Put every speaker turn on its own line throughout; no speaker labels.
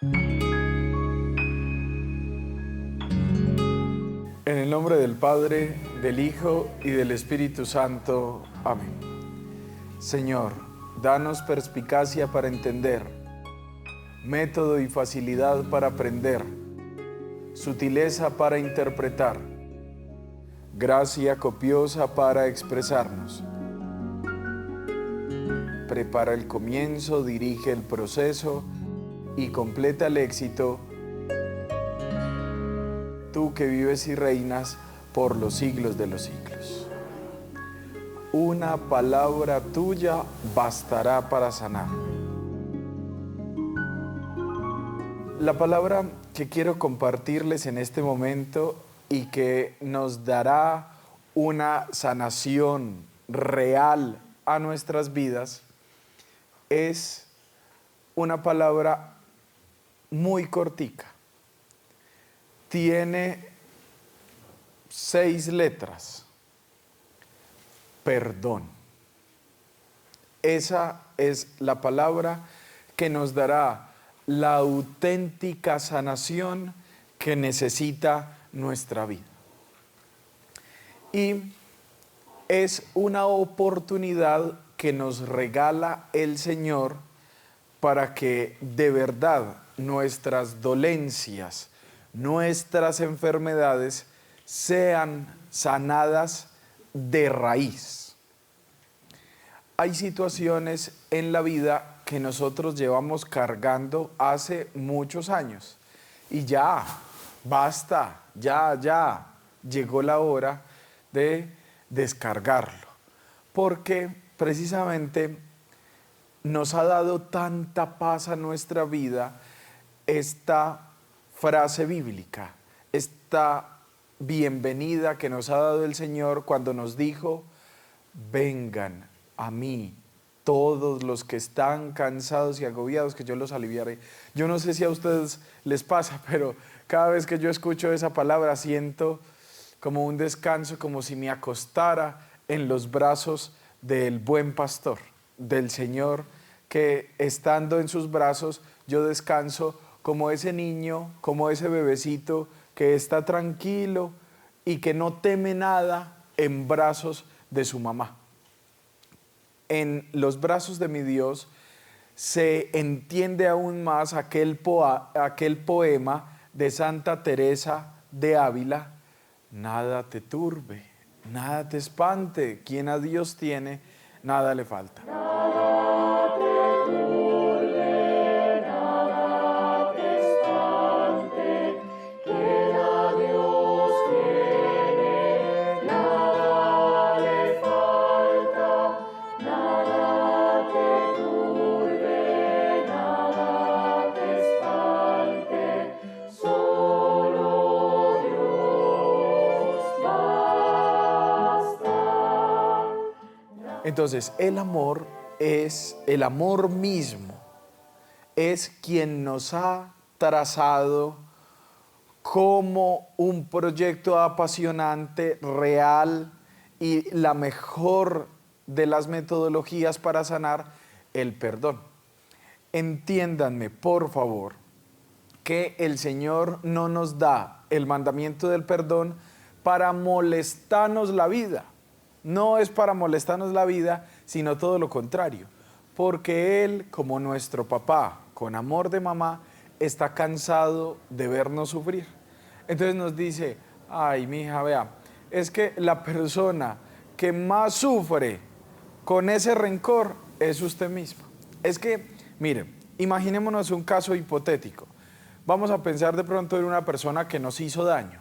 En el nombre del Padre, del Hijo y del Espíritu Santo. Amén. Señor, danos perspicacia para entender, método y facilidad para aprender, sutileza para interpretar, gracia copiosa para expresarnos. Prepara el comienzo, dirige el proceso y completa el éxito. Tú que vives y reinas por los siglos de los siglos. Una palabra tuya bastará para sanar. La palabra que quiero compartirles en este momento y que nos dará una sanación real a nuestras vidas es una palabra muy cortica. Tiene 6 letras. Perdón. Esa es la palabra que nos dará la auténtica sanación que necesita nuestra vida. Y es una oportunidad que nos regala el Señor para que de verdad nuestras dolencias, nuestras enfermedades sean sanadas de raíz. Hay situaciones en la vida que nosotros llevamos cargando hace muchos años y ya, basta, ya, llegó la hora de descargarlo, porque precisamente nos ha dado tanta paz a nuestra vida esta frase bíblica, esta bienvenida que nos ha dado el Señor cuando nos dijo: vengan a mí todos los que están cansados y agobiados, que yo los aliviaré. Yo no sé si a ustedes les pasa, pero cada vez que yo escucho esa palabra siento como un descanso, como si me acostara en los brazos del buen pastor, del Señor, que estando en sus brazos yo descanso como ese niño, como ese bebecito que está tranquilo y que no teme nada en brazos de su mamá. En los brazos de mi Dios se entiende aún más aquel poema de Santa Teresa de Ávila: nada te turbe, nada te espante, quien a Dios tiene, nada le falta. Entonces, el amor es el amor mismo, es quien nos ha trazado como un proyecto apasionante, real y la mejor de las metodologías para sanar: el perdón. Entiéndanme, por favor, que el Señor no nos da el mandamiento del perdón para molestarnos la vida. No es para molestarnos la vida, sino todo lo contrario. Porque Él, como nuestro papá, con amor de mamá, está cansado de vernos sufrir. Entonces nos dice: ay, mija, vea, es que la persona que más sufre con ese rencor es usted mismo. Es que, miren, imaginémonos un caso hipotético. Vamos a pensar de pronto en una persona que nos hizo daño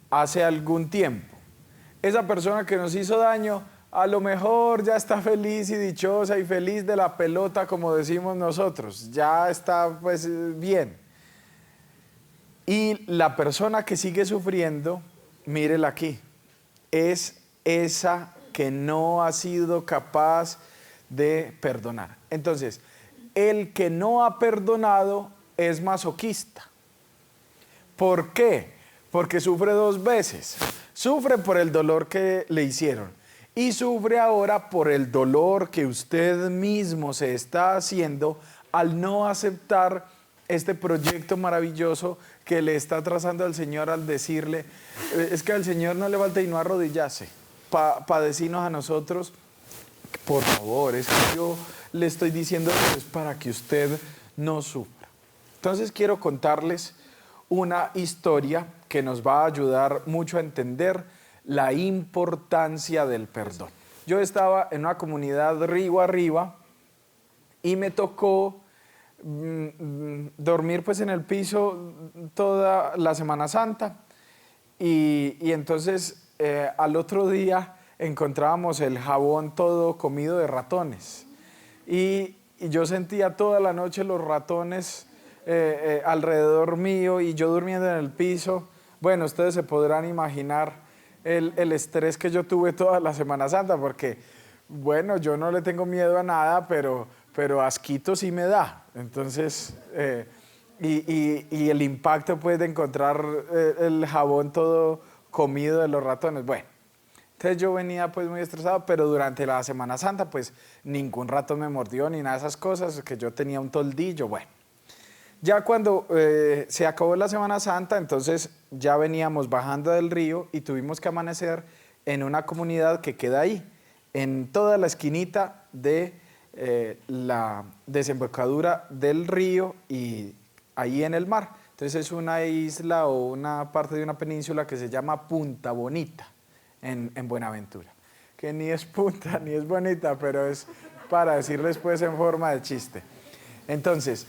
hace algún tiempo. Esa persona que nos hizo daño a lo mejor ya está feliz y dichosa y feliz de la pelota, como decimos nosotros. Ya está pues bien. Y la persona que sigue sufriendo, mírela aquí, es esa que no ha sido capaz de perdonar. Entonces, el que no ha perdonado es masoquista. ¿Por qué? Porque sufre 2 veces. Sufre por el dolor que le hicieron y sufre ahora por el dolor que usted mismo se está haciendo al no aceptar este proyecto maravilloso que le está trazando al Señor al decirle, es que al Señor no le falta y no arrodillarse, para decirnos a nosotros, por favor, es que yo le estoy diciendo esto es para que usted no sufra. Entonces quiero contarles una historia que nos va a ayudar mucho a entender la importancia del perdón. Yo estaba en una comunidad río arriba y me tocó dormir pues en el piso toda la Semana Santa y entonces al otro día encontrábamos el jabón todo comido de ratones y yo sentía toda la noche los ratones alrededor mío y yo durmiendo en el piso. Bueno, ustedes se podrán imaginar el estrés que yo tuve toda la Semana Santa porque, bueno, yo no le tengo miedo a nada, pero asquito sí me da. Entonces, y el impacto pues de encontrar el jabón todo comido de los ratones. Bueno, entonces yo venía pues muy estresado, pero durante la Semana Santa pues ningún ratón me mordió ni nada de esas cosas, que yo tenía un toldillo, bueno. Ya cuando se acabó la Semana Santa, entonces ya veníamos bajando del río y tuvimos que amanecer en una comunidad que queda ahí, en toda la esquinita de la desembocadura del río y ahí en el mar. Entonces es una isla o una parte de una península que se llama Punta Bonita en Buenaventura, que ni es punta ni es bonita, pero es para decirles pues en forma de chiste. Entonces,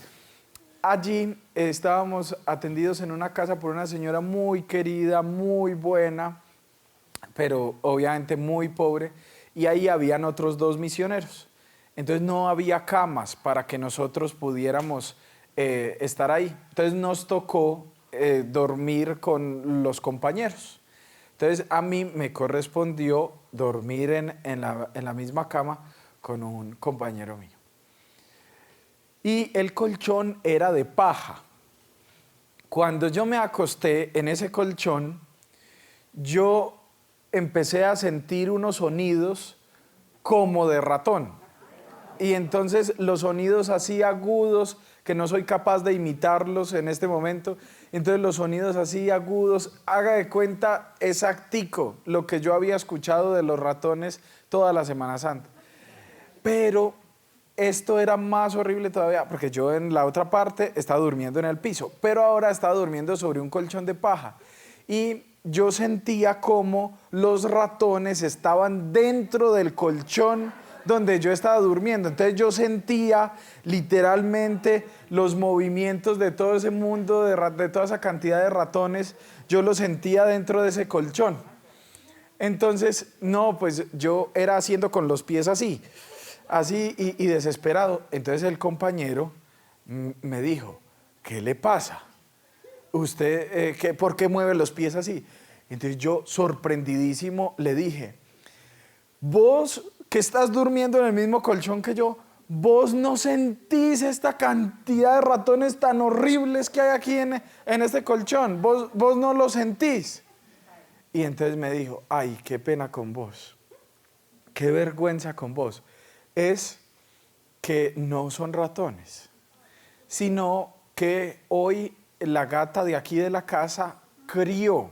allí estábamos atendidos en una casa por una señora muy querida, muy buena, pero obviamente muy pobre, y ahí habían otros 2 misioneros. Entonces no había camas para que nosotros pudiéramos estar ahí. Entonces nos tocó dormir con los compañeros. Entonces a mí me correspondió dormir en la misma cama con un compañero mío. Y el colchón era de paja. Cuando yo me acosté en ese colchón, yo empecé a sentir unos sonidos como de ratón. Y entonces los sonidos así agudos, que no soy capaz de imitarlos en este momento, entonces los sonidos así agudos, haga de cuenta exactico lo que yo había escuchado de los ratones toda la Semana Santa. Pero esto era más horrible todavía, porque yo en la otra parte estaba durmiendo en el piso, pero ahora estaba durmiendo sobre un colchón de paja. Y yo sentía como los ratones estaban dentro del colchón donde yo estaba durmiendo. Entonces yo sentía literalmente los movimientos de todo ese mundo, de toda esa cantidad de ratones, yo los sentía dentro de ese colchón. Entonces, no, pues yo era haciendo con los pies así y desesperado. Entonces el compañero me dijo, ¿qué le pasa? ¿Usted por qué mueve los pies así? Entonces yo, sorprendidísimo, le dije, vos que estás durmiendo en el mismo colchón que yo, vos no sentís esta cantidad de ratones tan horribles que hay aquí en este colchón, vos no lo sentís. Y entonces me dijo, ay, qué pena con vos, qué vergüenza con vos. Es que no son ratones, sino que hoy la gata de aquí de la casa crió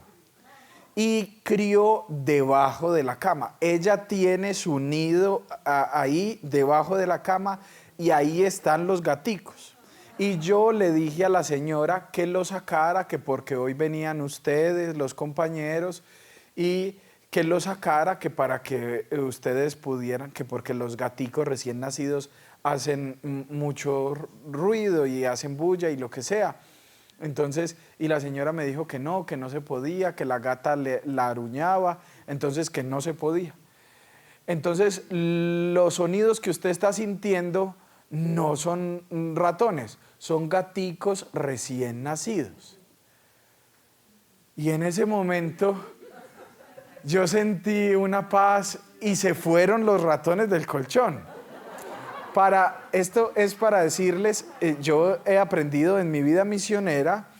debajo de la cama. Ella tiene su nido ahí debajo de la cama y ahí están los gaticos. Y yo le dije a la señora que lo sacara, que porque hoy venían ustedes, los compañeros, y que lo sacara, que para que ustedes pudieran, que porque los gaticos recién nacidos hacen mucho ruido y hacen bulla y lo que sea. Entonces, y la señora me dijo que no se podía, que la gata la aruñaba, entonces que no se podía. Entonces, los sonidos que usted está sintiendo no son ratones, son gaticos recién nacidos. Y en ese momento yo sentí una paz y se fueron los ratones del colchón. Esto es para decirles, yo he aprendido en mi vida misionera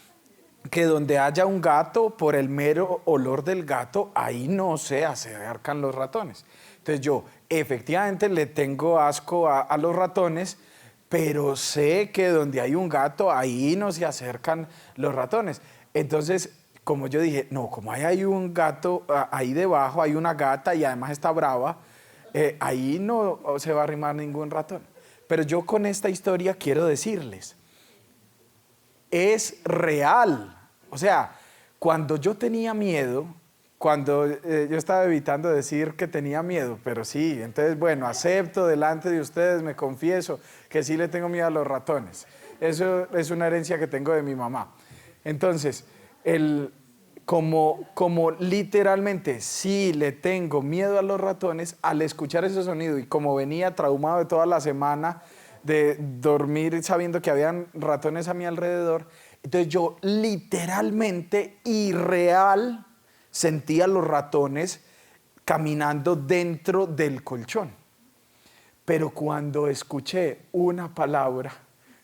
que donde haya un gato, por el mero olor del gato, ahí no se acercan los ratones. Entonces yo efectivamente le tengo asco a los ratones, pero sé que donde hay un gato, ahí no se acercan los ratones. Entonces, como yo dije, no, como hay un gato, ahí debajo hay una gata y además está brava, ahí no se va a arrimar ningún ratón. Pero yo con esta historia quiero decirles, es real. O sea, cuando yo tenía miedo, cuando yo estaba evitando decir que tenía miedo, pero sí, entonces bueno, acepto delante de ustedes, me confieso que sí le tengo miedo a los ratones. Eso es una herencia que tengo de mi mamá. Entonces, como literalmente sí le tengo miedo a los ratones, al escuchar ese sonido y como venía traumado de toda la semana de dormir sabiendo que habían ratones a mi alrededor, entonces yo literalmente y real sentía los ratones caminando dentro del colchón. Pero cuando escuché una palabra,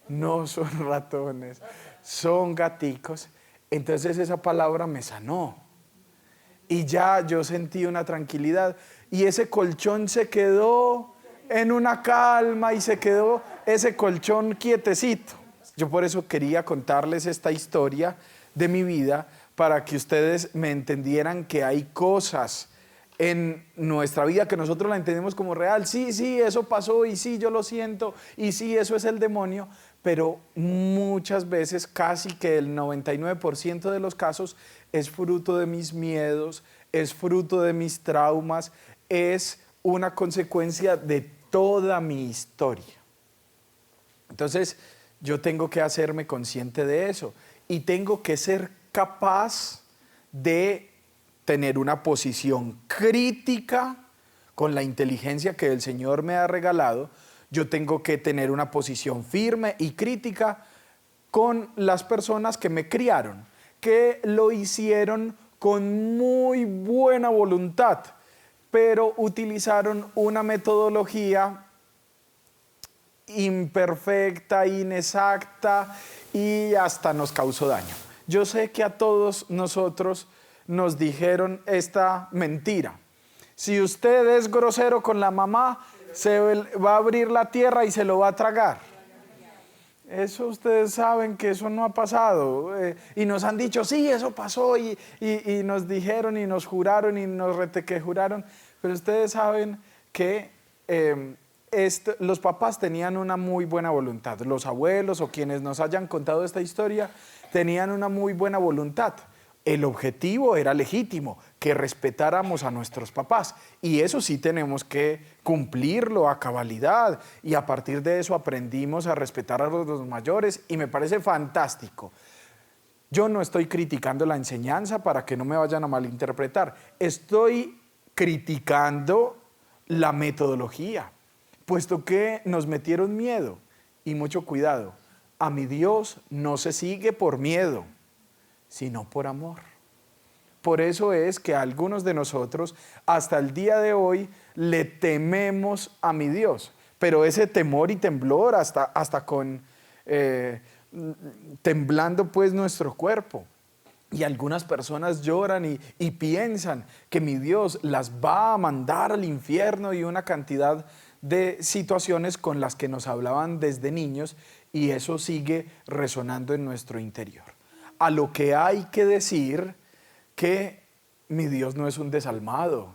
no son ratones, son gaticos, entonces esa palabra me sanó. Y ya yo sentí una tranquilidad. Y ese colchón se quedó en una calma y se quedó ese colchón quietecito. Yo por eso quería contarles esta historia de mi vida para que ustedes me entendieran que hay cosas en nuestra vida que nosotros la entendemos como real. Sí, sí, eso pasó y sí, yo lo siento y sí, eso es el demonio, pero muchas veces, casi que el 99% de los casos, es fruto de mis miedos, es fruto de mis traumas, es una consecuencia de toda mi historia. Entonces, yo tengo que hacerme consciente de eso y tengo que ser capaz de tener una posición crítica con la inteligencia que el Señor me ha regalado. Yo tengo que tener una posición firme y crítica con las personas que me criaron, que lo hicieron con muy buena voluntad, pero utilizaron una metodología imperfecta, inexacta y hasta nos causó daño. Yo sé que a todos nosotros nos dijeron esta mentira. Si usted es grosero con la mamá, se va a abrir la tierra y se lo va a tragar. Eso ustedes saben que eso no ha pasado. Y nos han dicho, sí, eso pasó. Y nos dijeron y nos juraron y nos retequejuraron. Pero ustedes saben que los papás tenían una muy buena voluntad. Los abuelos o quienes nos hayan contado esta historia tenían una muy buena voluntad. El objetivo era legítimo, que respetáramos a nuestros papás. Y eso sí tenemos que cumplirlo a cabalidad. Y a partir de eso aprendimos a respetar a los mayores y me parece fantástico. Yo no estoy criticando la enseñanza para que no me vayan a malinterpretar. Estoy criticando la metodología, puesto que nos metieron miedo. Y mucho cuidado, a mi Dios no se sigue por miedo, sino por amor. Por eso es que algunos de nosotros hasta el día de hoy le tememos a mi Dios, pero ese temor y temblor hasta con temblando pues nuestro cuerpo. Y algunas personas lloran y piensan que mi Dios las va a mandar al infierno y una cantidad de situaciones con las que nos hablaban desde niños y eso sigue resonando en nuestro interior. A lo que hay que decir que mi Dios no es un desalmado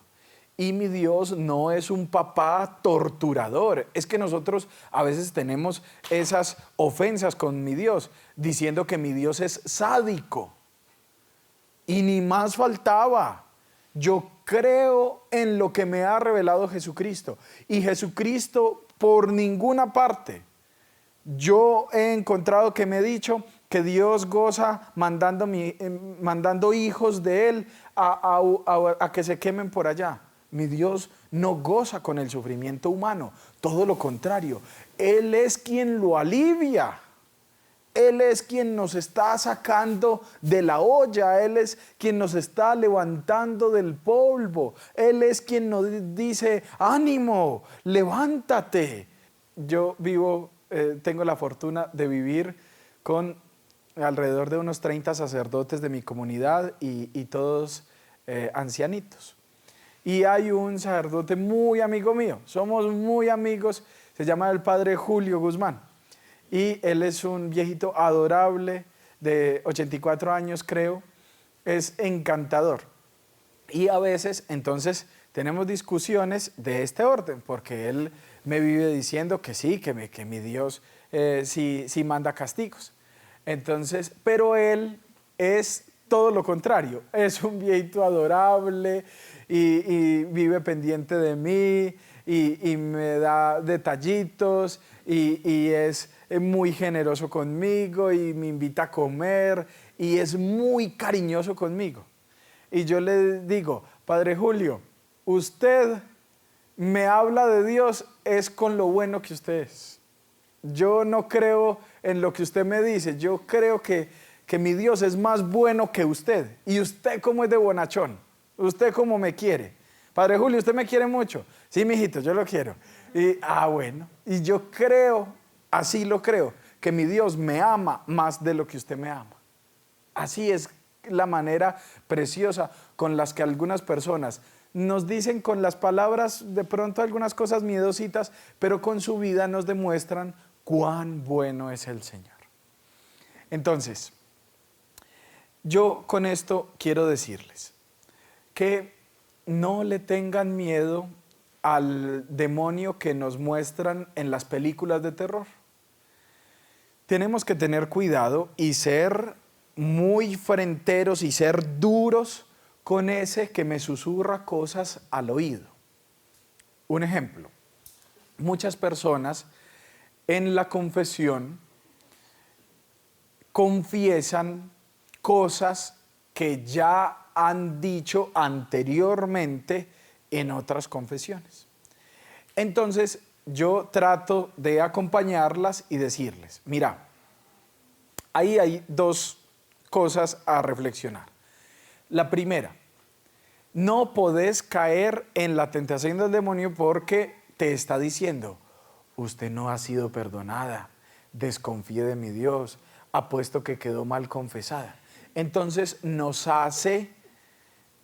y mi Dios no es un papá torturador. Es que nosotros a veces tenemos esas ofensas con mi Dios, diciendo que mi Dios es sádico. Y ni más faltaba. Yo creo en lo que me ha revelado Jesucristo. Y Jesucristo por ninguna parte. Yo he encontrado que me he dicho que Dios goza mandando hijos de Él a que se quemen por allá. Mi Dios no goza con el sufrimiento humano, todo lo contrario. Él es quien lo alivia. Él es quien nos está sacando de la olla, Él es quien nos está levantando del polvo, Él es quien nos dice, ánimo, levántate. Yo tengo la fortuna de vivir con alrededor de unos 30 sacerdotes de mi comunidad y todos ancianitos. Y hay un sacerdote muy amigo mío, somos muy amigos, se llama el padre Julio Guzmán. y él es un viejito adorable de 84 años, creo. Es encantador. Y a veces, entonces, tenemos discusiones de este orden, porque él me vive diciendo que sí, que mi Dios sí manda castigos. Entonces, pero él es todo lo contrario. Es un viejito adorable y vive pendiente de mí y me da detallitos y es muy generoso conmigo y me invita a comer y es muy cariñoso conmigo. Y yo le digo, Padre Julio, usted me habla de Dios es con lo bueno que usted es. Yo no creo en lo que usted me dice, yo creo que mi Dios es más bueno que usted. Y usted como es de bonachón, usted como me quiere. Padre Julio, ¿usted me quiere mucho? Sí, mijito, yo lo quiero. Y, bueno, y yo creo, así lo creo, que mi Dios me ama más de lo que usted me ama. Así es la manera preciosa con las que algunas personas nos dicen con las palabras de pronto algunas cosas miedositas, pero con su vida nos demuestran cuán bueno es el Señor. Entonces, yo con esto quiero decirles que no le tengan miedo al demonio que nos muestran en las películas de terror. Tenemos que tener cuidado y ser muy fronteros y ser duros con ese que me susurra cosas al oído. Un ejemplo, muchas personas en la confesión confiesan cosas que ya han dicho anteriormente en otras confesiones. Entonces yo trato de acompañarlas y decirles, mira, ahí hay dos cosas a reflexionar. La primera, no podés caer en la tentación del demonio porque te está diciendo, usted no ha sido perdonada, desconfíe de mi Dios, apuesto que quedó mal confesada. Entonces nos hace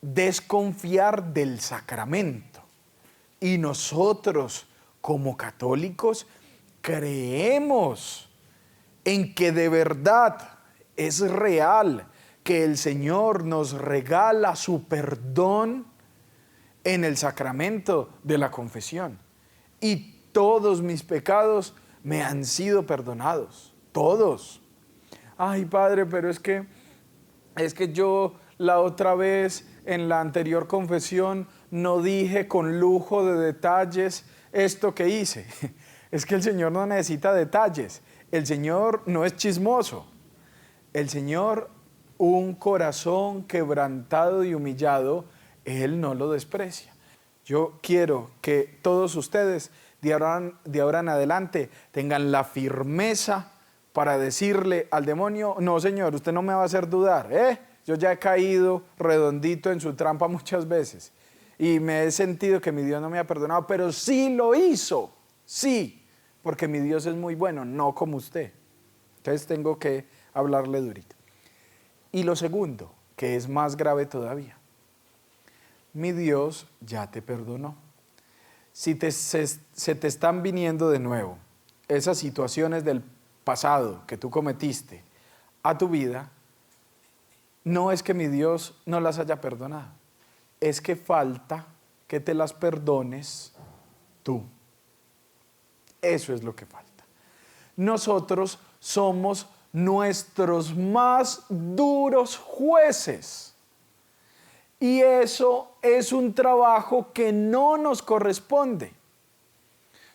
desconfiar del sacramento. Y nosotros, como católicos, creemos en que de verdad es real que el Señor nos regala su perdón en el sacramento de la confesión. Y todos mis pecados me han sido perdonados, todos. Ay, Padre, pero es que yo la otra vez en la anterior confesión no dije con lujo de detalles esto que hice. Es que el Señor no necesita detalles. El Señor no es chismoso. El Señor, un corazón quebrantado y humillado, Él no lo desprecia. Yo quiero que todos ustedes de ahora en adelante tengan la firmeza para decirle al demonio, no Señor, usted no me va a hacer dudar, yo ya he caído redondito en su trampa muchas veces y me he sentido que mi Dios no me ha perdonado, pero sí lo hizo, sí, porque mi Dios es muy bueno, no como usted. Entonces tengo que hablarle durito. Y lo segundo, que es más grave todavía, mi Dios ya te perdonó. Si se te están viniendo de nuevo esas situaciones del pasado que tú cometiste a tu vida, no es que mi Dios no las haya perdonado, es que falta que te las perdones tú. Eso es lo que falta. Nosotros somos nuestros más duros jueces. Y eso es un trabajo que no nos corresponde.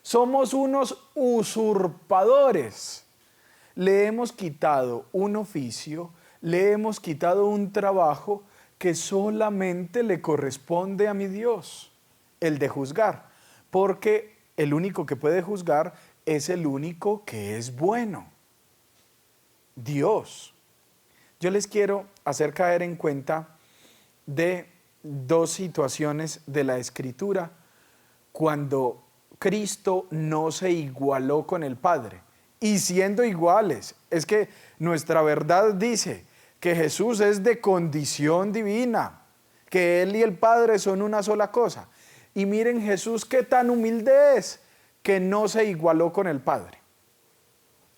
Somos unos usurpadores. Le hemos quitado un oficio, le hemos quitado un trabajo que solamente le corresponde a mi Dios, el de juzgar, porque el único que puede juzgar es el único que es bueno, Dios. Yo les quiero hacer caer en cuenta de dos situaciones de la Escritura cuando Cristo no se igualó con el Padre. Y siendo iguales, es que nuestra verdad dice que Jesús es de condición divina, que Él y el Padre son una sola cosa. Y miren Jesús qué tan humilde es, que no se igualó con el Padre.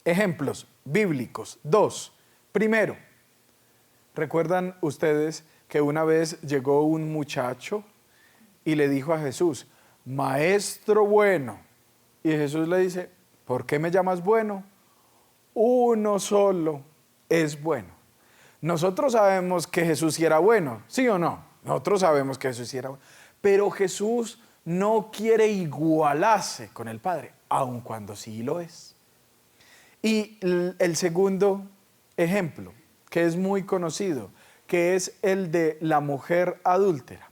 Ejemplos bíblicos. 2. Primero, ¿recuerdan ustedes que una vez llegó un muchacho y le dijo a Jesús, maestro bueno? Y Jesús le dice, ¿por qué me llamas bueno? Uno solo es bueno. Nosotros sabemos que Jesús sí era bueno, ¿sí o no? Nosotros sabemos que Jesús sí era bueno. Pero Jesús no quiere igualarse con el Padre, aun cuando sí lo es. Y el segundo ejemplo, que es muy conocido, que es el de la mujer adúltera.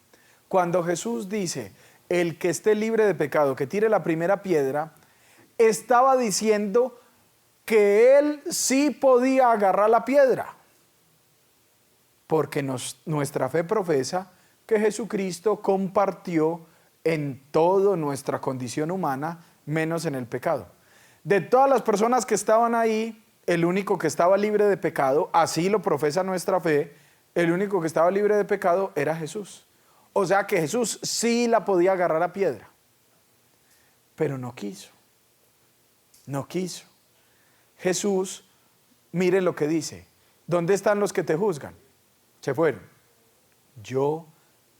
Cuando Jesús dice, el que esté libre de pecado, que tire la primera piedra, estaba diciendo que él sí podía agarrar la piedra, porque nuestra fe profesa que Jesucristo compartió en toda nuestra condición humana, menos en el pecado. De todas las personas que estaban ahí, el único que estaba libre de pecado, así lo profesa nuestra fe, el único que estaba libre de pecado era Jesús. O sea que Jesús sí la podía agarrar a piedra, pero no quiso. No quiso. Jesús, mire lo que dice, ¿dónde están los que te juzgan? Se fueron. Yo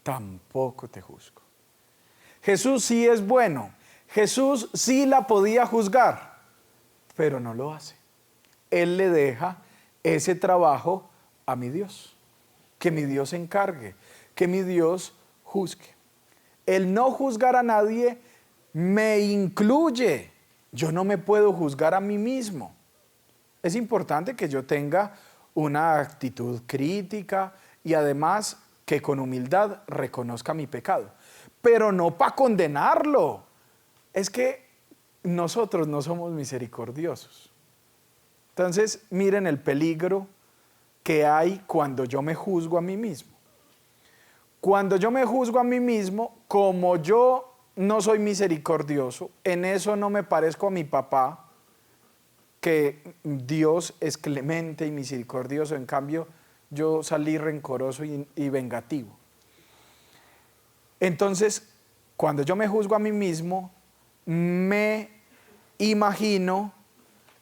tampoco te juzgo. Jesús sí es bueno. Jesús sí la podía juzgar, pero no lo hace. Él le deja ese trabajo a mi Dios. Que mi Dios se encargue, que mi Dios juzgue. El no juzgar a nadie me incluye. Yo no me puedo juzgar a mí mismo. Es importante que yo tenga una actitud crítica y además que con humildad reconozca mi pecado, pero no para condenarlo. Es que nosotros no somos misericordiosos. Entonces, miren el peligro que hay cuando yo me juzgo a mí mismo. Cuando yo me juzgo a mí mismo, como yo no soy misericordioso, en eso no me parezco a mi papá, que Dios es clemente y misericordioso, en cambio yo salí rencoroso y vengativo. Entonces, cuando yo me juzgo a mí mismo, me imagino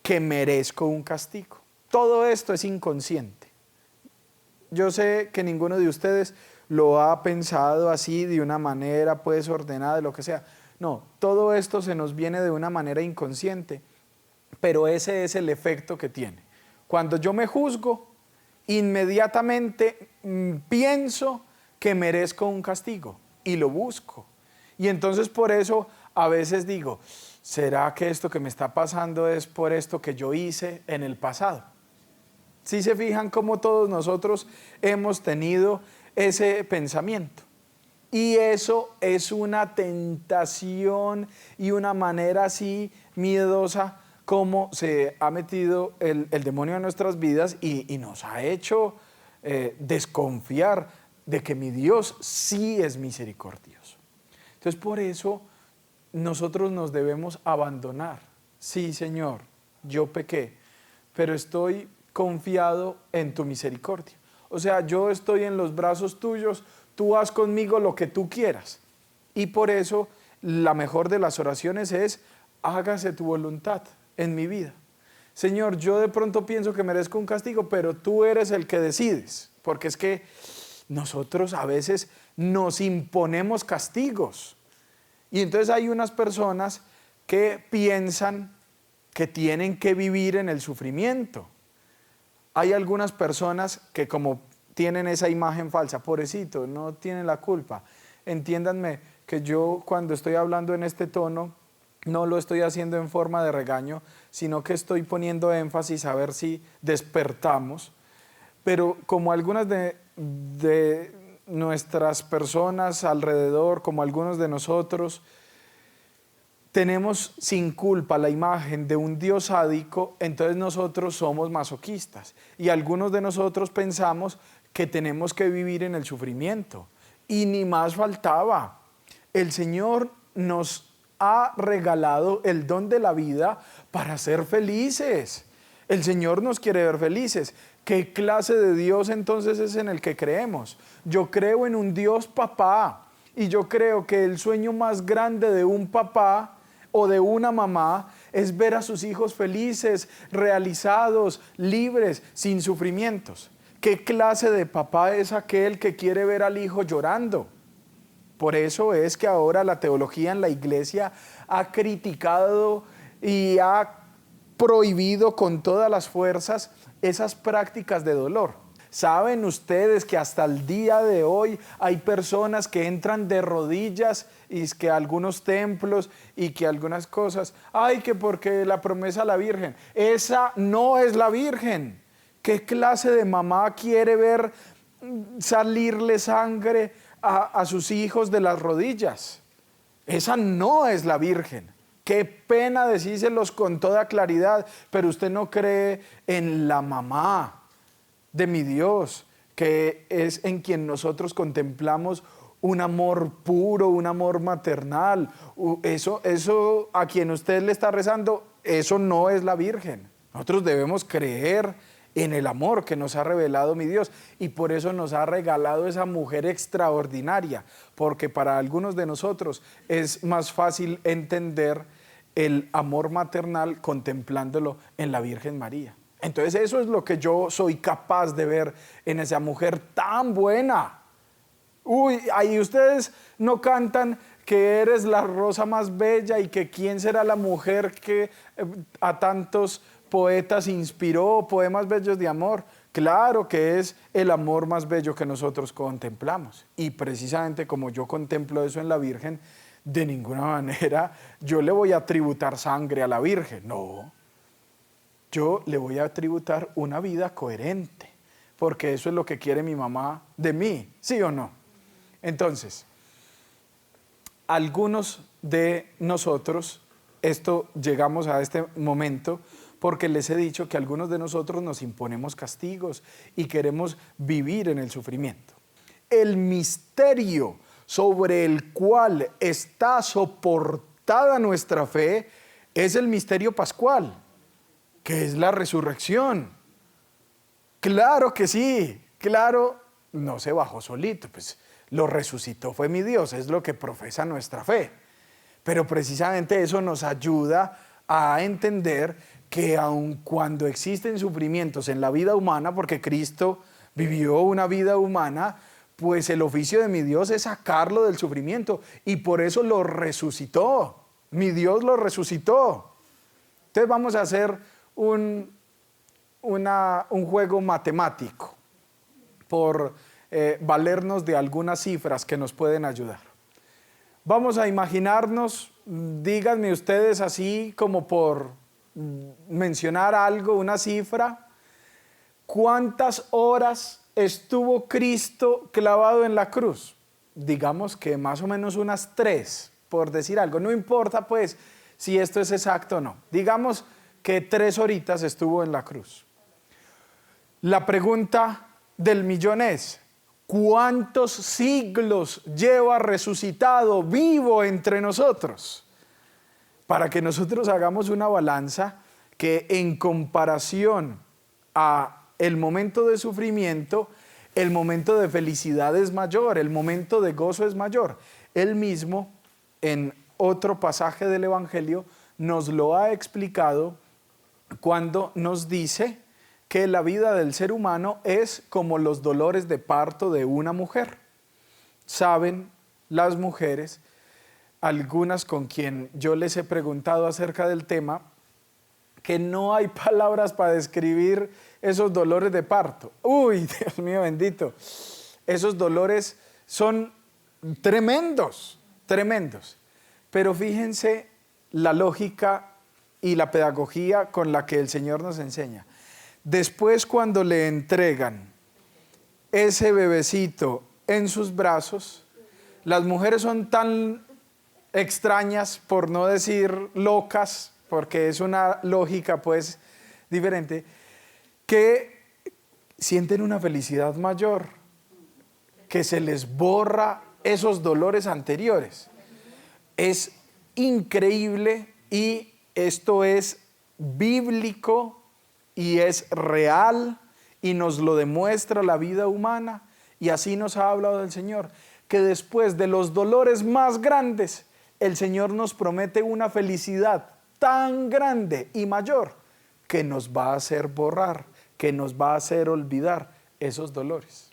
que merezco un castigo. Todo esto es inconsciente. Yo sé que ninguno de ustedes lo ha pensado así de una manera pues ordenada, de lo que sea. No, todo esto se nos viene de una manera inconsciente, pero ese es el efecto que tiene. Cuando yo me juzgo, inmediatamente pienso que merezco un castigo y lo busco. Y entonces por eso a veces digo, ¿será que esto que me está pasando es por esto que yo hice en el pasado? ¿Sí se fijan cómo todos nosotros hemos tenido ese pensamiento? Y eso es una tentación y una manera así miedosa como se ha metido el demonio en nuestras vidas y nos ha hecho desconfiar de que mi Dios sí es misericordioso. Entonces por eso nosotros nos debemos abandonar. Sí, Señor, yo pequé, pero estoy confiado en tu misericordia. O sea, yo estoy en los brazos tuyos, tú haz conmigo lo que tú quieras. Y por eso la mejor de las oraciones es, hágase tu voluntad en mi vida. Señor, yo de pronto pienso que merezco un castigo, pero tú eres el que decides. Porque es que nosotros a veces nos imponemos castigos. Y entonces hay unas personas que piensan que tienen que vivir en el sufrimiento. Hay algunas personas que como tienen esa imagen falsa, pobrecito, no tienen la culpa. Entiéndanme que yo cuando estoy hablando en este tono, no lo estoy haciendo en forma de regaño, sino que estoy poniendo énfasis a ver si despertamos. Pero como algunas de nuestras personas alrededor, como algunos de nosotros, tenemos sin culpa la imagen de un Dios sádico, entonces nosotros somos masoquistas. Y algunos de nosotros pensamos que tenemos que vivir en el sufrimiento. Y ni más faltaba. El Señor nos ha regalado el don de la vida para ser felices. El Señor nos quiere ver felices. ¿Qué clase de Dios entonces es en el que creemos? Yo creo en un Dios papá. Y yo creo que el sueño más grande de un papá o de una mamá es ver a sus hijos felices, realizados, libres, sin sufrimientos. ¿Qué clase de papá es aquel que quiere ver al hijo llorando? Por eso es que ahora la teología en la iglesia ha criticado y ha prohibido con todas las fuerzas esas prácticas de dolor. ¿Saben ustedes que hasta el día de hoy hay personas que entran de rodillas y es que algunos templos y que algunas cosas, ay, que porque la promesa a la Virgen, esa no es la Virgen? ¿Qué clase de mamá quiere ver salirle sangre a sus hijos de las rodillas? Esa no es la Virgen. Qué pena decírselos con toda claridad, pero usted no cree en la mamá de mi Dios, que es en quien nosotros contemplamos un amor puro, un amor maternal. Eso a quien usted le está rezando, eso no es la Virgen. Nosotros debemos creer en el amor que nos ha revelado mi Dios, y por eso nos ha regalado esa mujer extraordinaria, porque para algunos de nosotros es más fácil entender el amor maternal contemplándolo en la Virgen María. Entonces eso es lo que yo soy capaz de ver en esa mujer tan buena. Uy, ahí ustedes no cantan que eres la rosa más bella y que quién será la mujer que a tantos poetas inspiró, poemas bellos de amor. Claro que es el amor más bello que nosotros contemplamos. Y precisamente como yo contemplo eso en la Virgen, de ninguna manera yo le voy a tributar sangre a la Virgen, no. Yo le voy a tributar una vida coherente, porque eso es lo que quiere mi mamá de mí, ¿sí o no? Entonces, algunos de nosotros, llegamos a este momento porque les he dicho que algunos de nosotros nos imponemos castigos y queremos vivir en el sufrimiento. El misterio sobre el cual está soportada nuestra fe es el misterio pascual, que es la resurrección. Claro que sí, claro, no se bajó solito, pues lo resucitó fue mi Dios, es lo que profesa nuestra fe. Pero precisamente eso nos ayuda a entender que aun cuando existen sufrimientos en la vida humana, porque Cristo vivió una vida humana, pues el oficio de mi Dios es sacarlo del sufrimiento, y por eso lo resucitó. Mi Dios lo resucitó. Entonces vamos a hacer un juego matemático por valernos de algunas cifras que nos pueden ayudar. Vamos a imaginarnos, díganme ustedes así como por mencionar algo, una cifra, ¿cuántas horas estuvo Cristo clavado en la cruz? Digamos que más o menos unas 3, por decir algo. No importa pues si esto es exacto o no. Digamos que 3 horitas estuvo en la cruz. La pregunta del millón es, ¿cuántos siglos lleva resucitado, vivo entre nosotros? Para que nosotros hagamos una balanza que en comparación a el momento de sufrimiento, el momento de felicidad es mayor, el momento de gozo es mayor. Él mismo, en otro pasaje del Evangelio, nos lo ha explicado cuando nos dice que la vida del ser humano es como los dolores de parto de una mujer. Saben las mujeres, algunas con quien yo les he preguntado acerca del tema, que no hay palabras para describir esos dolores de parto. Uy, Dios mío bendito, esos dolores son tremendos, tremendos. Pero fíjense la lógica y la pedagogía con la que el Señor nos enseña. Después, cuando le entregan ese bebecito en sus brazos, las mujeres son tan extrañas, por no decir locas, porque es una lógica pues diferente, que sienten una felicidad mayor, que se les borra esos dolores anteriores. Es increíble, y esto es bíblico y es real y nos lo demuestra la vida humana, y así nos ha hablado el Señor, que después de los dolores más grandes el Señor nos promete una felicidad tan grande y mayor que nos va a hacer borrar, que nos va a hacer olvidar esos dolores.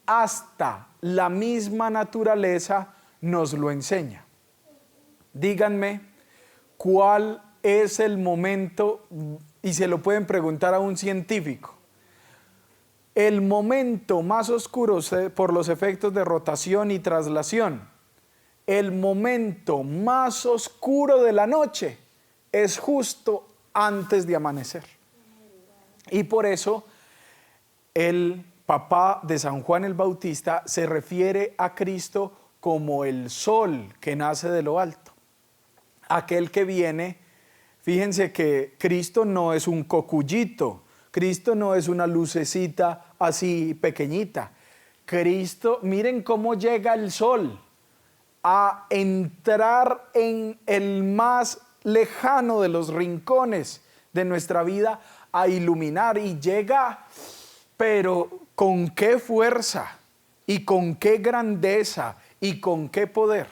Hasta la misma naturaleza nos lo enseña. Díganme, ¿cuál es el momento? Y se lo pueden preguntar a un científico. El momento más oscuro por los efectos de rotación y traslación, el momento más oscuro de la noche es justo antes de amanecer. Y por eso el papá de San Juan el Bautista se refiere a Cristo como el sol que nace de lo alto. Aquel que viene, fíjense que Cristo no es un cocuyito, Cristo no es una lucecita así pequeñita. Cristo, miren cómo llega el sol a entrar en el más lejano de los rincones de nuestra vida, a iluminar, y llega, pero con qué fuerza y con qué grandeza y con qué poder.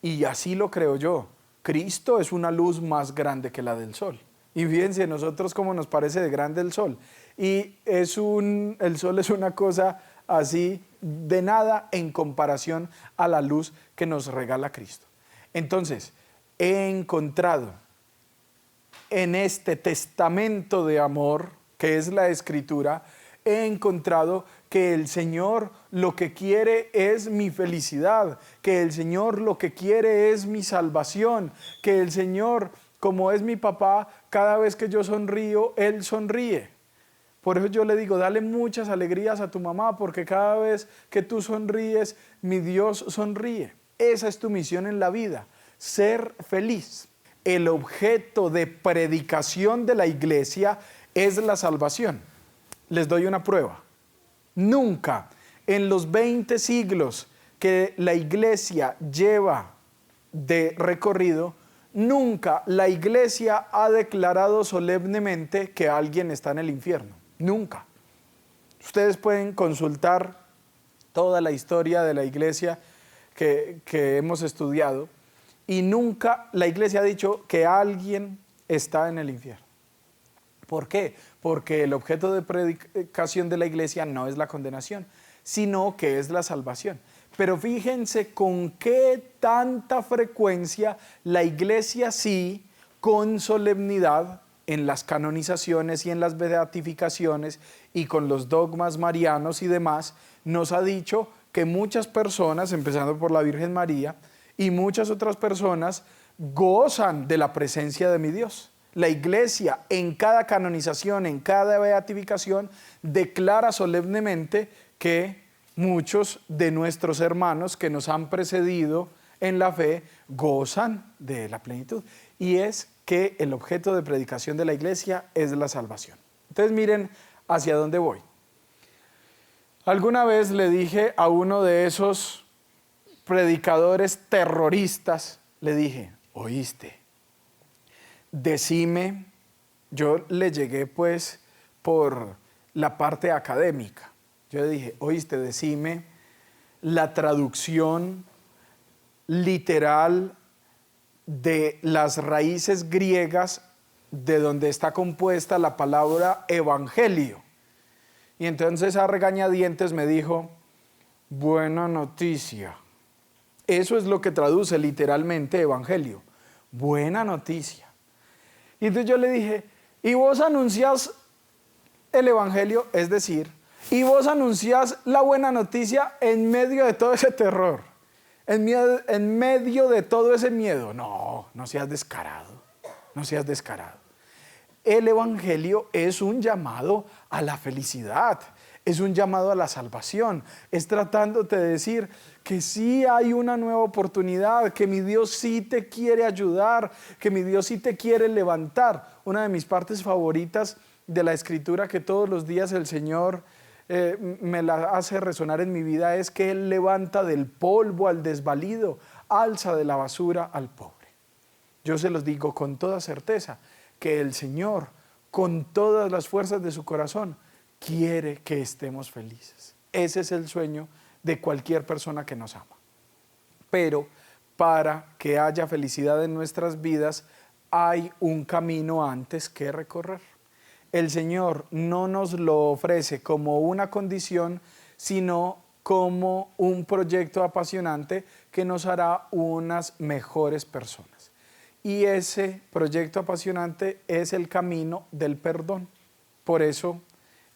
Y así lo creo yo. Cristo es una luz más grande que la del sol. Y fíjense nosotros cómo nos parece de grande el sol. Y el sol es una cosa así de nada en comparación a la luz que nos regala Cristo. Entonces, he encontrado en este testamento de amor, que es la Escritura, he encontrado que el Señor lo que quiere es mi felicidad, que el Señor lo que quiere es mi salvación, que el Señor, como es mi papá, cada vez que yo sonrío, Él sonríe. Por eso yo le digo, dale muchas alegrías a tu mamá, porque cada vez que tú sonríes, mi Dios sonríe. Esa es tu misión en la vida, ser feliz. El objeto de predicación de la iglesia es la salvación. Les doy una prueba. Nunca en los 20 siglos que la iglesia lleva de recorrido, nunca la iglesia ha declarado solemnemente que alguien está en el infierno. Nunca. Ustedes pueden consultar toda la historia de la iglesia que hemos estudiado, y nunca la iglesia ha dicho que alguien está en el infierno. ¿Por qué? Porque el objeto de predicación de la iglesia no es la condenación, sino que es la salvación. Pero fíjense con qué tanta frecuencia la iglesia sí, con solemnidad, en las canonizaciones y en las beatificaciones y con los dogmas marianos y demás, nos ha dicho que muchas personas, empezando por la Virgen María, y muchas otras personas gozan de la presencia de mi Dios. La iglesia en cada canonización, en cada beatificación, declara solemnemente que muchos de nuestros hermanos que nos han precedido en la fe gozan de la plenitud. Y es que el objeto de predicación de la iglesia es la salvación. Entonces miren hacia dónde voy. Alguna vez le dije a uno de esos predicadores terroristas, le dije, oíste, decime, yo le llegué pues por la parte académica, yo le dije, oíste, decime la traducción literal de las raíces griegas de donde está compuesta la palabra evangelio. Y entonces a regañadientes me dijo, buena noticia. Eso es lo que traduce literalmente evangelio, buena noticia. Y entonces yo le dije, ¿y vos anunciás el evangelio? Es decir, ¿y vos anunciás la buena noticia en medio de todo ese terror? En medio de todo ese miedo. No, no seas descarado, no seas descarado. El evangelio es un llamado a la felicidad, es un llamado a la salvación, es tratándote de decir que sí hay una nueva oportunidad, que mi Dios sí te quiere ayudar, que mi Dios sí te quiere levantar. Una de mis partes favoritas de la Escritura que todos los días el Señor me la hace resonar en mi vida es que Él levanta del polvo al desvalido, alza de la basura al pobre. Yo se los digo con toda certeza que el Señor, con todas las fuerzas de su corazón, quiere que estemos felices. Ese es el sueño de cualquier persona que nos ama. Pero para que haya felicidad en nuestras vidas, hay un camino antes que recorrer. El Señor no nos lo ofrece como una condición, sino como un proyecto apasionante que nos hará unas mejores personas. Y ese proyecto apasionante es el camino del perdón. Por eso,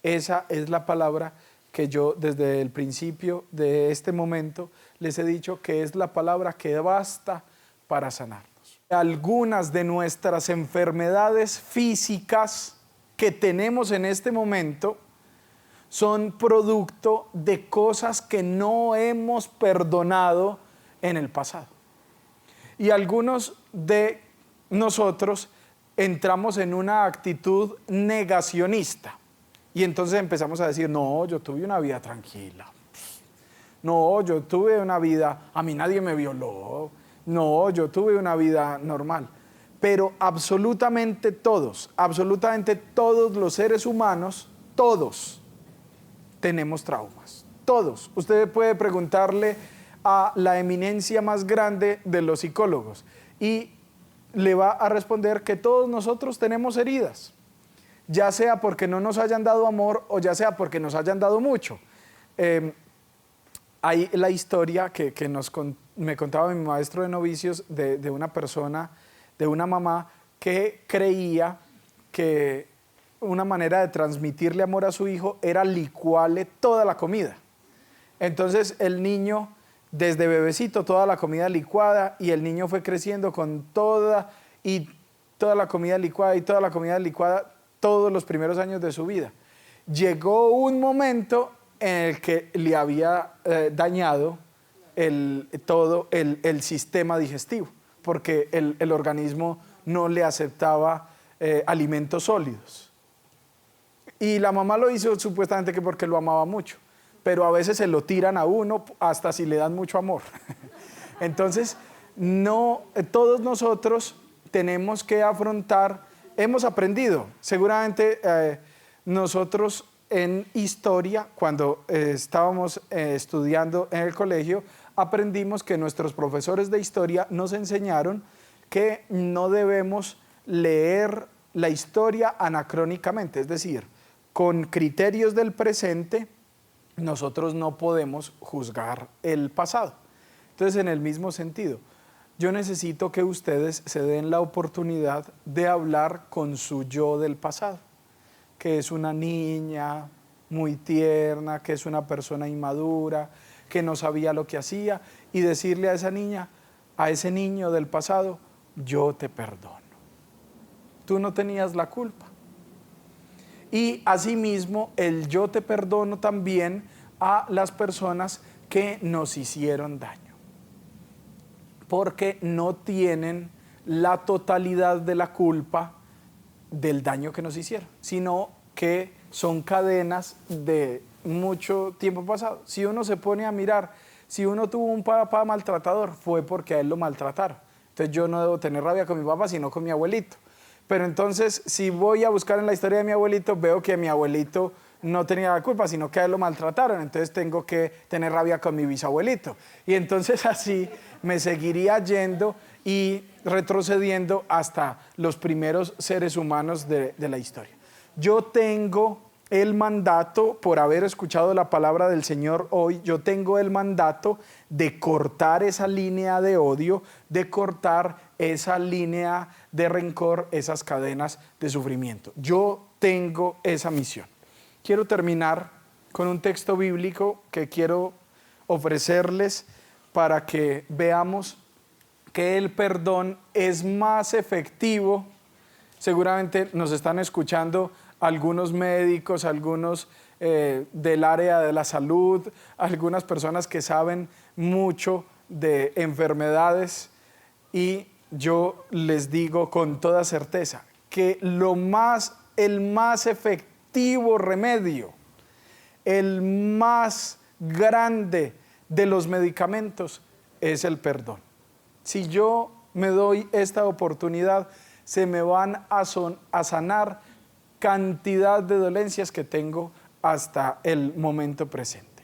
esa es la palabra que yo desde el principio de este momento les he dicho que es la palabra que basta para sanarnos. Algunas de nuestras enfermedades físicas que tenemos en este momento son producto de cosas que no hemos perdonado en el pasado. Y algunos de nosotros entramos en una actitud negacionista. Y entonces empezamos a decir, no, yo tuve una vida tranquila. No, yo tuve una vida, a mí nadie me violó. No, yo tuve una vida normal. Pero absolutamente todos los seres humanos, todos tenemos traumas. Todos. Usted puede preguntarle a la eminencia más grande de los psicólogos y le va a responder que todos nosotros tenemos heridas, ya sea porque no nos hayan dado amor o ya sea porque nos hayan dado mucho. Hay la historia que me contaba mi maestro de novicios de una persona, de una mamá que creía que una manera de transmitirle amor a su hijo era licuarle toda la comida. Entonces el niño, desde bebecito, toda la comida licuada, y el niño fue creciendo con toda la comida licuada y toda la comida licuada todos los primeros años de su vida. Llegó un momento en el que le había dañado todo el sistema digestivo, porque el organismo no le aceptaba alimentos sólidos. Y la mamá lo hizo supuestamente que porque lo amaba mucho, pero a veces se lo tiran a uno hasta si le dan mucho amor. Entonces, no, todos nosotros tenemos que afrontar, hemos aprendido, seguramente nosotros en historia, cuando estábamos estudiando en el colegio, aprendimos que nuestros profesores de historia nos enseñaron que no debemos leer la historia anacrónicamente, es decir, con criterios del presente, nosotros no podemos juzgar el pasado. Entonces, en el mismo sentido, yo necesito que ustedes se den la oportunidad de hablar con su yo del pasado, que es una niña muy tierna, que es una persona inmadura, que no sabía lo que hacía, y decirle a esa niña, a ese niño del pasado, yo te perdono. Tú no tenías la culpa. Y asimismo, el yo te perdono también a las personas que nos hicieron daño, porque no tienen la totalidad de la culpa del daño que nos hicieron, sino que son cadenas de mucho tiempo pasado. Si uno se pone a mirar, si uno tuvo un papá maltratador, fue porque a él lo maltrataron. Entonces yo no debo tener rabia con mi papá, sino con mi abuelito. Pero entonces, si voy a buscar en la historia de mi abuelito, veo que mi abuelito no tenía la culpa, sino que a él lo maltrataron. Entonces tengo que tener rabia con mi bisabuelito. Y entonces así me seguiría yendo y retrocediendo hasta los primeros seres humanos de la historia. Yo tengo el mandato, por haber escuchado la palabra del Señor hoy, yo tengo el mandato de cortar esa línea de odio, de cortar esa línea de rencor, esas cadenas de sufrimiento. Yo tengo esa misión. Quiero terminar con un texto bíblico que quiero ofrecerles para que veamos que el perdón es más efectivo. Seguramente nos están escuchando algunos médicos, algunos del área de la salud, algunas personas que saben mucho de enfermedades, y yo les digo con toda certeza que el más efectivo remedio, el más grande de los medicamentos es el perdón. Si yo me doy esta oportunidad, se me van a sanar cantidad de dolencias que tengo hasta el momento presente.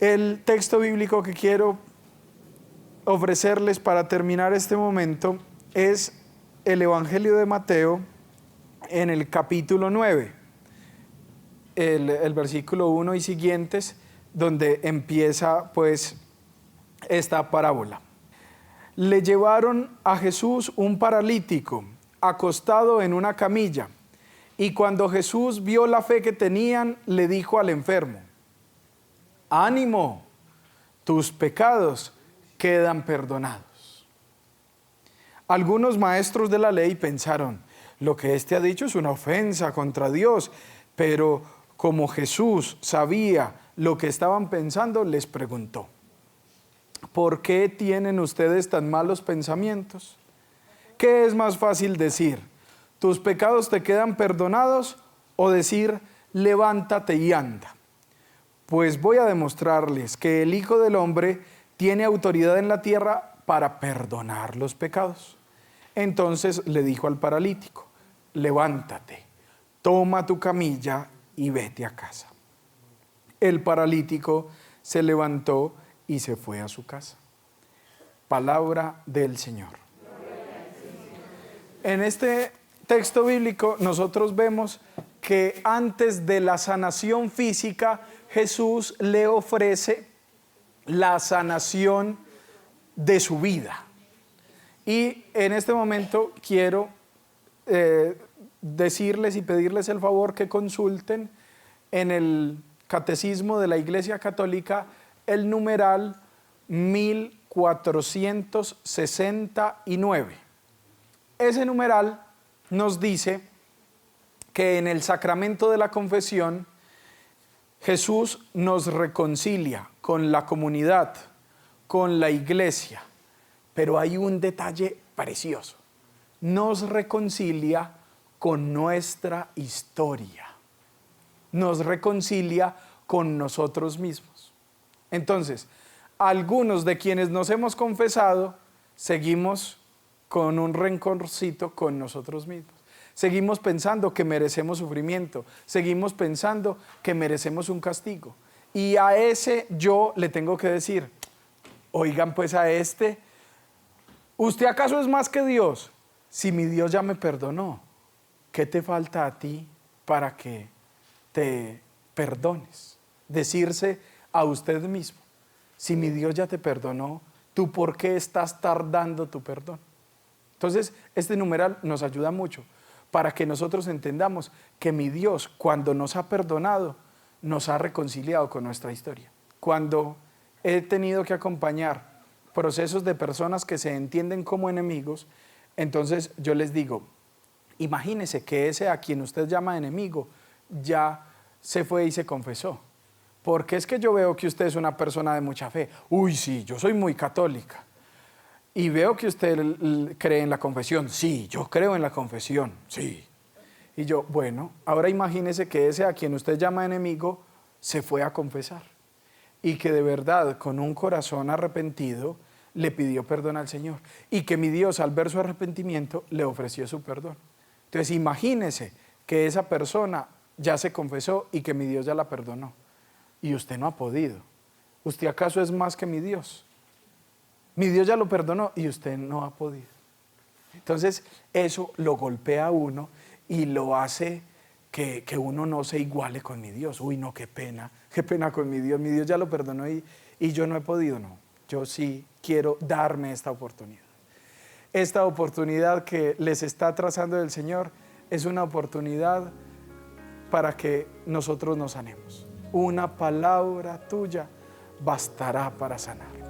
El texto bíblico que quiero ofrecerles para terminar este momento es el Evangelio de Mateo en el capítulo 9, el versículo 1 y siguientes, donde empieza pues esta parábola. Le llevaron a Jesús un paralítico acostado en una camilla, y cuando Jesús vio la fe que tenían, le dijo al enfermo: ánimo, tus pecados quedan perdonados. Algunos maestros de la ley pensaron: lo que éste ha dicho es una ofensa contra Dios, pero como Jesús sabía lo que estaban pensando, les preguntó: ¿por qué tienen ustedes tan malos pensamientos? ¿Qué es más fácil decir: tus pecados te quedan perdonados, o decir: levántate y anda? Pues voy a demostrarles que el Hijo del Hombre tiene autoridad en la tierra para perdonar los pecados. Entonces le dijo al paralítico: levántate, toma tu camilla y vete a casa. El paralítico se levantó y se fue a su casa. Palabra del Señor. En este texto bíblico nosotros vemos que antes de la sanación física, Jesús le ofrece la sanación de su vida. Y en este momento quiero decirles y pedirles el favor que consulten en el Catecismo de la Iglesia Católica el numeral 1469. Ese numeral nos dice que en el sacramento de la confesión Jesús nos reconcilia con la comunidad, con la iglesia, pero hay un detalle precioso: nos reconcilia con nuestra historia, nos reconcilia con nosotros mismos. Entonces, algunos de quienes nos hemos confesado seguimos con un rencorcito con nosotros mismos. Seguimos pensando que merecemos sufrimiento, seguimos pensando que merecemos un castigo. Y a ese yo le tengo que decir: oigan, pues a este, ¿usted acaso es más que Dios? Si mi Dios ya me perdonó, ¿qué te falta a ti para que te perdones? Decirse a usted mismo: si mi Dios ya te perdonó, ¿tú por qué estás tardando tu perdón? Entonces, este numeral nos ayuda mucho para que nosotros entendamos que mi Dios, cuando nos ha perdonado, nos ha reconciliado con nuestra historia. Cuando he tenido que acompañar procesos de personas que se entienden como enemigos, entonces yo les digo: imagínese que ese a quien usted llama enemigo ya se fue y se confesó. Porque es que yo veo que usted es una persona de mucha fe. Uy, sí, yo soy muy católica. Y veo que usted cree en la confesión. Sí, yo creo en la confesión, sí. Y yo, bueno, ahora imagínese que ese a quien usted llama enemigo se fue a confesar. Y que de verdad, con un corazón arrepentido, le pidió perdón al Señor. Y que mi Dios, al ver su arrepentimiento, le ofreció su perdón. Entonces, imagínese que esa persona ya se confesó y que mi Dios ya la perdonó. Y usted no ha podido. ¿Usted acaso es más que mi Dios? Mi Dios ya lo perdonó y usted no ha podido. Entonces eso lo golpea a uno y lo hace que uno no se iguale con mi Dios. Uy, no, qué pena con mi Dios ya lo perdonó y yo no he podido. No, yo sí quiero darme esta oportunidad. Esta oportunidad que les está trazando el Señor es una oportunidad para que nosotros nos sanemos. Una palabra tuya bastará para sanar.